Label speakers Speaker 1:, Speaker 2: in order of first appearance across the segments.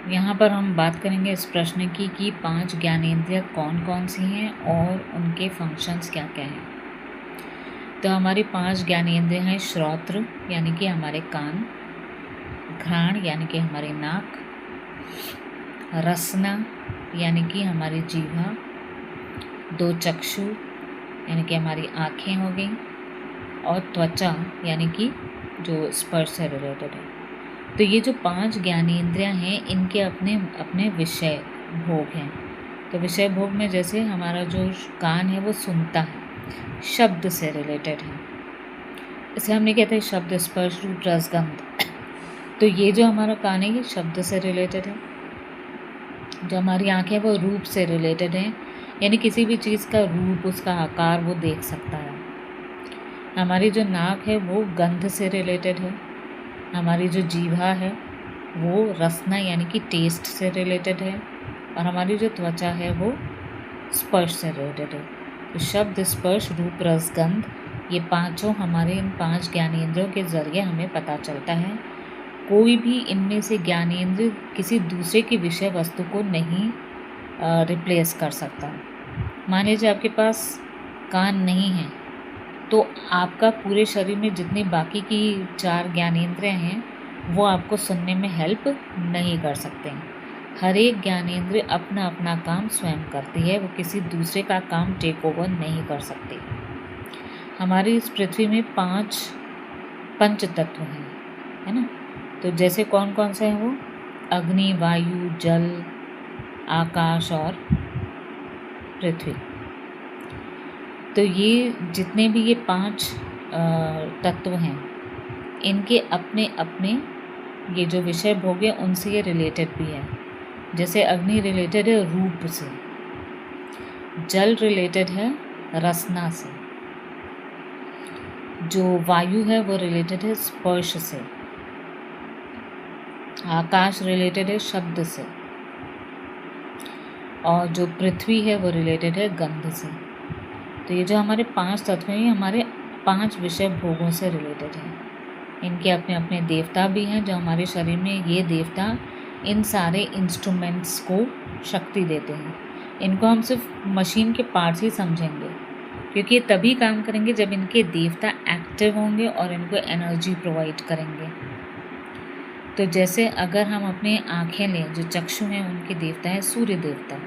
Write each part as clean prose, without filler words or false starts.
Speaker 1: यहाँ पर हम बात करेंगे इस प्रश्न की कि 5 ज्ञानेंद्रियाँ कौन कौन सी हैं और उनके फंक्शंस क्या क्या हैं। तो हमारी 5 ज्ञानेंद्रियाँ हैं श्रोत्र यानी कि हमारे कान, घ्राण यानी कि हमारी नाक, रसना यानी कि हमारी जीवा, 2 चक्षु यानी कि हमारी आँखें हो गई, और त्वचा यानी कि जो स्पर्श से रिलेटेड है। तो ये जो 5 ज्ञानेंद्रियाँ हैं इनके अपने अपने विषय भोग हैं। तो विषय भोग में जैसे हमारा जो कान है वो सुनता है, शब्द से रिलेटेड है, इसे हमने कहते हैं शब्द स्पर्श रूप रसगंध। तो ये जो हमारा कान है ये शब्द से रिलेटेड है। जो हमारी आँखें वो रूप से रिलेटेड है, यानी किसी भी चीज़ का रूप, उसका आकार वो देख सकता है। हमारी जो नाक है वो गंध से रिलेटेड है। हमारी जो जीवा है वो रसना यानी कि टेस्ट से रिलेटेड है, और हमारी जो त्वचा है वो स्पर्श से रिलेटेड है। तो शब्द, स्पर्श, रूप, रस, गंध, ये पांचों हमारे इन 5 ज्ञानेंद्रियों के ज़रिए हमें पता चलता है। कोई भी इनमें से ज्ञानेंद्रिय किसी दूसरे की विषय वस्तु को नहीं रिप्लेस कर सकता। मान लीजिए आपके पास कान नहीं है तो आपका पूरे शरीर में जितनी बाकी की 4 ज्ञानेंद्रियाँ हैं वो आपको सुनने में हेल्प नहीं कर सकते हैं। हर एक ज्ञानेंद्रिय अपना अपना काम स्वयं करती है, वो किसी दूसरे का काम टेक ओवर नहीं कर सकती। हमारी इस पृथ्वी में 5 पंच तत्व हैं, है ना। तो जैसे कौन कौन से हैं वो? अग्नि, वायु, जल, आकाश और पृथ्वी। तो ये जितने भी ये 5 तत्व हैं इनके अपने अपने ये जो विषय भोग है उनसे ये रिलेटेड भी है। जैसे अग्नि रिलेटेड है रूप से, जल रिलेटेड है रसना से, जो वायु है वो रिलेटेड है स्पर्श से, आकाश रिलेटेड है शब्द से, और जो पृथ्वी है वो रिलेटेड है गंध से। तो ये जो हमारे 5 तत्व हैं हमारे 5 विषय भोगों से रिलेटेड हैं। इनके अपने अपने देवता भी हैं, जो हमारे शरीर में ये देवता इन सारे इंस्ट्रूमेंट्स को शक्ति देते हैं। इनको हम सिर्फ मशीन के पार्ट्स ही समझेंगे, क्योंकि ये तभी काम करेंगे जब इनके देवता एक्टिव होंगे और इनको एनर्जी प्रोवाइड करेंगे। तो जैसे अगर हम अपने आँखें लें, जो चक्षु हैं उनके देवता है सूर्य देवता।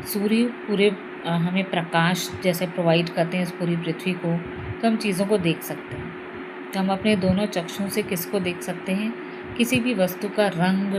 Speaker 1: सूर्य पूरे हमें प्रकाश जैसे प्रोवाइड करते हैं इस पूरी पृथ्वी को, तो हम चीज़ों को देख सकते हैं। तो हम अपने दोनों चक्षुओं से किसको देख सकते हैं? किसी भी वस्तु का रंग,